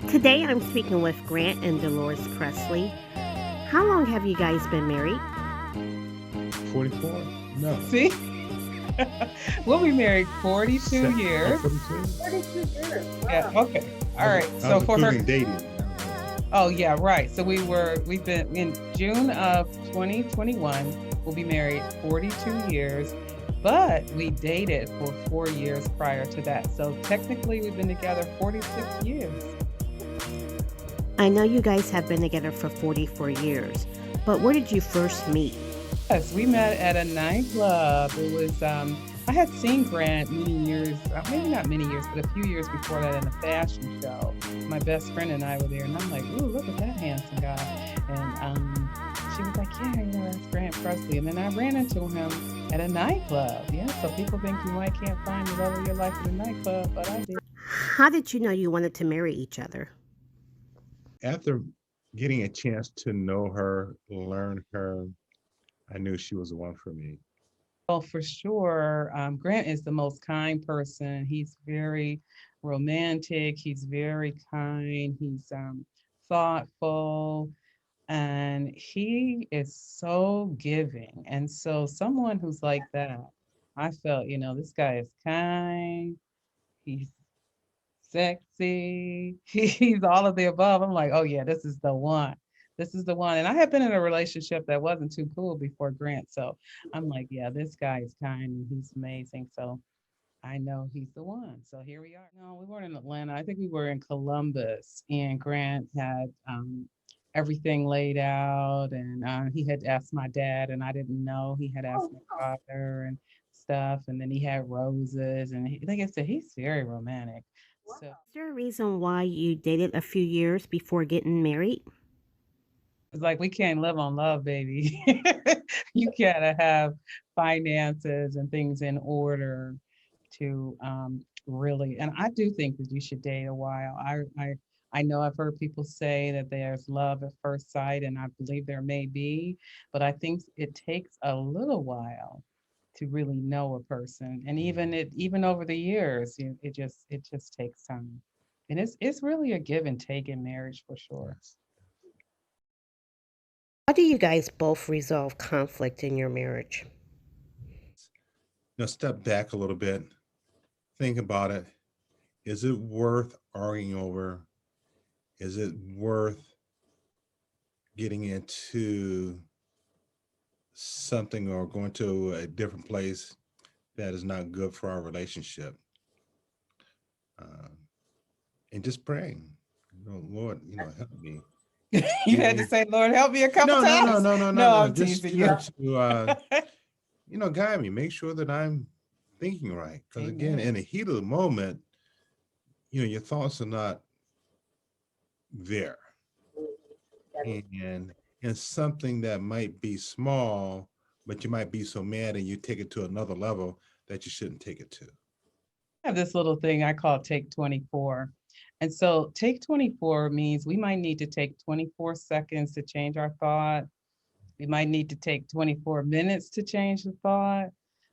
Today I'm speaking with Grant and Dolores Pressley. How long have you guys been married? 44? No. See, we'll be married 42 Oh, years. 42? 32 years. Yeah, Wow. okay. All right. I So was for her, including dating. oh yeah, right. So we've been in June of 2021, we'll be married 42 years, but we dated for 4 years prior to that. So technically we've been together 46 years. I know you guys have been together for 44 years, but where did you first meet? Yes, we met at a nightclub. It was I had seen Grant many years, maybe not many years, but a few years before that in a fashion show. My best friend and I were there, and I'm like, "Ooh, look at that handsome guy!" And she was like, "Yeah, that's Grant Pressley." And then I ran into him at a nightclub. Yeah, so people think you might can't find the love of your life at a nightclub, but I did. How did you know you wanted to marry each other? After getting a chance to know her, learn her, I knew she was the one for me. Well, for sure. Grant is the most kind person. He's very romantic. He's very kind. He's thoughtful. And he is so giving. And so, someone who's like that, I felt, this guy is kind. He's sexy. He's all of the above. I'm like, oh, yeah, this is the one. This is the one. And I had been in a relationship that wasn't too cool before Grant. So I'm like, yeah, this guy is kind and he's amazing. So I know he's the one. So here we are. No, we weren't in Atlanta. I think we were in Columbus, and Grant had everything laid out, and he had asked my dad, and I didn't know. He had asked Oh, my wow. father and stuff, and then he had roses, and like I said, he's very romantic. So Wow. Is there a reason why you dated a few years before getting married? it's like we can't live on love, baby. You gotta have finances and things in order to really. And I do think that you should date a while. I know I've heard people say that there's love at first sight, and I believe there may be, but I think it takes a little while to really know a person, and even over the years, it just takes time, and it's really a give and take in marriage for sure. Yes. How do you guys both resolve conflict in your marriage? Now step back a little bit. Think about it. Is it worth arguing over? Is it worth getting into something or going to a different place that is not good for our relationship? Um, and just praying, Lord, help me. You had to Really? say, Lord, help me a couple No, no, no, times. no, no, no, No, no. I'm Just, teasing you. guide me, make sure that I'm thinking right. Because again, Amen. in the heat of the moment, your thoughts are not there. And something that might be small, but you might be so mad and you take it to another level that you shouldn't take it to. I have this little thing I call Take 24. And so Take 24 means we might need to take 24 seconds to change our thought. We might need to take 24 minutes to change the thought.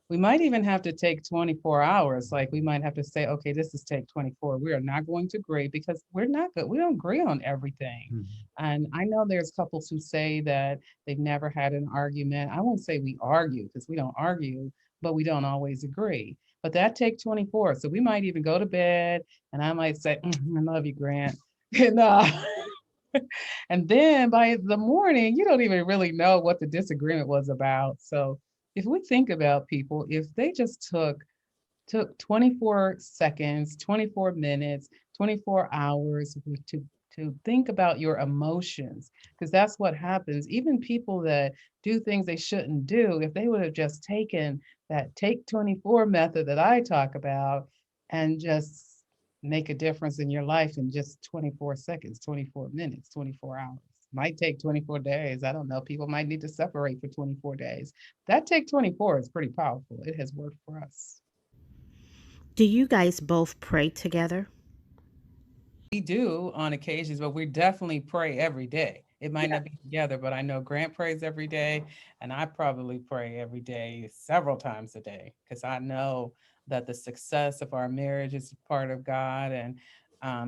We might even have to take 24 hours. Like we might have to say, okay, this is take 24. We are not going to agree because we're not good. We don't agree on everything. Mhm. And I know there's couples who say that they've never had an argument. I won't say we argue because we don't argue, but we don't always agree. But that take 24. So we might even go to bed and I might say, I love you, Grant. And, and then by the morning, you don't even really know what the disagreement was about. So if we think about people, if they just took 24 seconds, 24 minutes, 24 hours to think about your emotions, because that's what happens. Even people that do things they shouldn't do, if they would have just taken that take 24 method that I talk about and just make a difference in your life in just 24 seconds, 24 minutes, 24 hours. Might take 24 days. I don't know. People might need to separate for 24 days. That take 24 is pretty powerful. It has worked for us. Do you guys both pray together? We do on occasions, but we definitely pray every day. It might Yeah. not be together, but I know Grant prays every day, and I probably pray every day, several times a day, because I know that the success of our marriage is part of God, and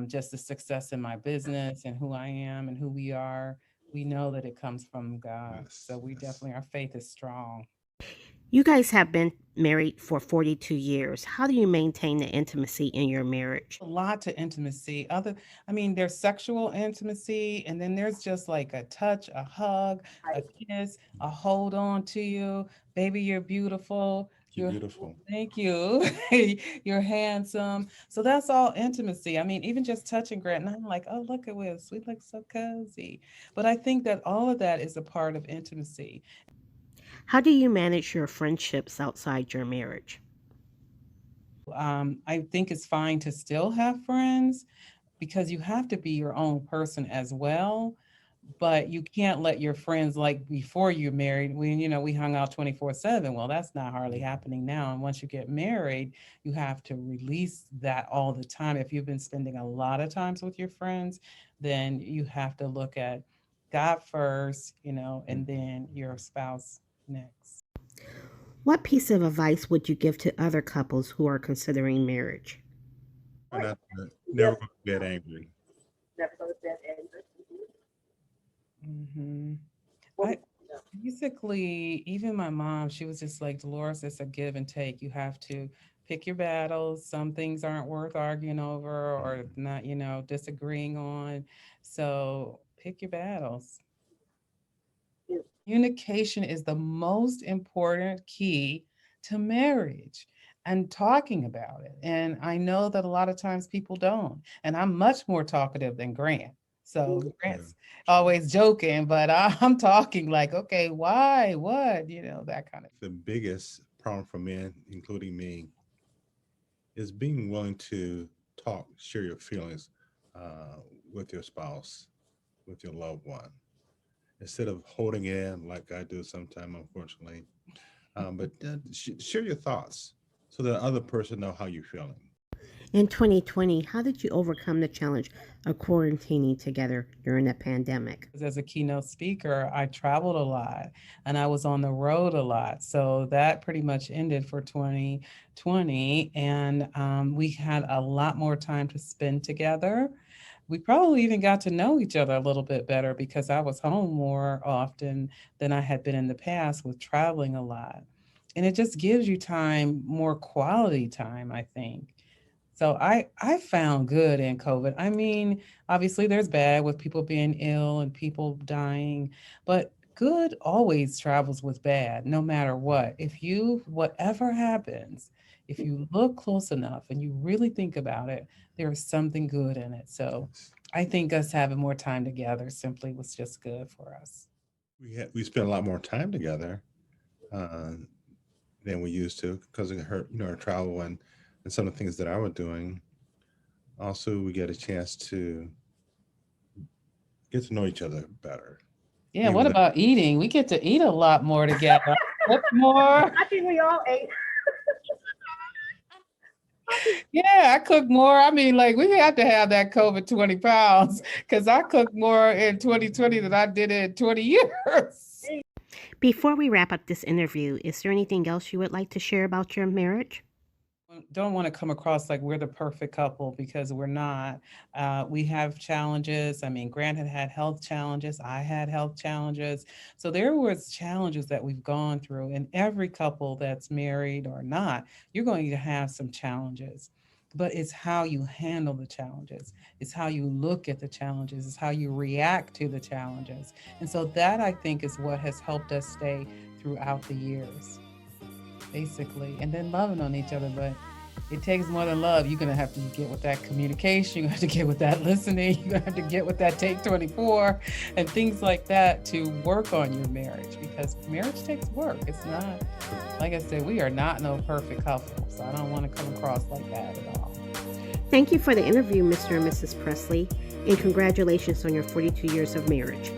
just the success in my business and who I am and who we are. We know that it comes from God. Yes, So we yes. definitely, our faith is strong. You guys have been married for 42 years. How do you maintain the intimacy in your marriage? A lot to intimacy. There's sexual intimacy, and then there's just like a touch, a hug, a kiss, a hold on to you. Baby, you're beautiful. You're beautiful. Thank you. You're handsome. So that's all intimacy. Even just touching Grant, and I'm like, oh, look at this. We look so cozy. But I think that all of that is a part of intimacy. How do you manage your friendships outside your marriage? I think it's fine to still have friends because you have to be your own person as well. But you can't let your friends, like before you're married, we hung out 24/7. Well, that's not hardly happening now. And once you get married, you have to release that all the time. If you've been spending a lot of times with your friends, then you have to look at God first, and then your spouse next. What piece of advice would you give to other couples who are considering marriage? Try not to never go to bed angry. Mhm. I basically, even my mom, she was just like, Dolores, it's a give and take. You have to pick your battles. Some things aren't worth arguing over or not, disagreeing on. So pick your battles. Communication is the most important key to marriage and talking about it. And I know that a lot of times people don't. And I'm much more talkative than Grant. So Grant's always joking, but I'm talking like, okay, why, what, that kind of. The biggest problem for men, including me, is being willing to talk, share your feelings with your spouse, with your loved one, instead of holding it in like I do sometimes, unfortunately. But share your thoughts so that the other person know how you're feeling. In 2020, how did you overcome the challenge of quarantining together during the pandemic? As a keynote speaker, I traveled a lot and I was on the road a lot. So that pretty much ended for 2020. And we had a lot more time to spend together. We probably even got to know each other a little bit better because I was home more often than I had been in the past with traveling a lot. And it just gives you time, more quality time, I think. So I found good in COVID. Obviously there's bad with people being ill and people dying, but good always travels with bad, no matter what. Whatever happens, if you look close enough and you really think about it, there is something good in it. So I think us having more time together simply was just good for us. We spent a lot more time together than we used to because of her, our travel and some of the things that I was doing. Also, we get a chance to get to know each other better. Yeah, what about eating? We get to eat a lot more together. Cook more. I think we all ate. Yeah, I cook more. We have to have that COVID 20 pounds because I cooked more in 2020 than I did in 20 years. Before we wrap up this interview, is there anything else you would like to share about your marriage? Don't want to come across like we're the perfect couple because we're not. We have challenges. Grant had health challenges. I had health challenges. So there was challenges that we've gone through, and every couple that's married or not, you're going to have some challenges. But it's how you handle the challenges. It's how you look at the challenges. It's how you react to the challenges. And so that, I think, is what has helped us stay throughout the years, basically, and then loving on each other. But it takes more than love. You're going to have to get with that communication. You have to get with that listening. You're going to have to get with that take 24 and things like that to work on your marriage, because marriage takes work. It's not, like I said, we are not no perfect couple. So I don't want to come across like that at all. Thank you for the interview, Mr. and Mrs. Pressley, and congratulations on your 42 years of marriage.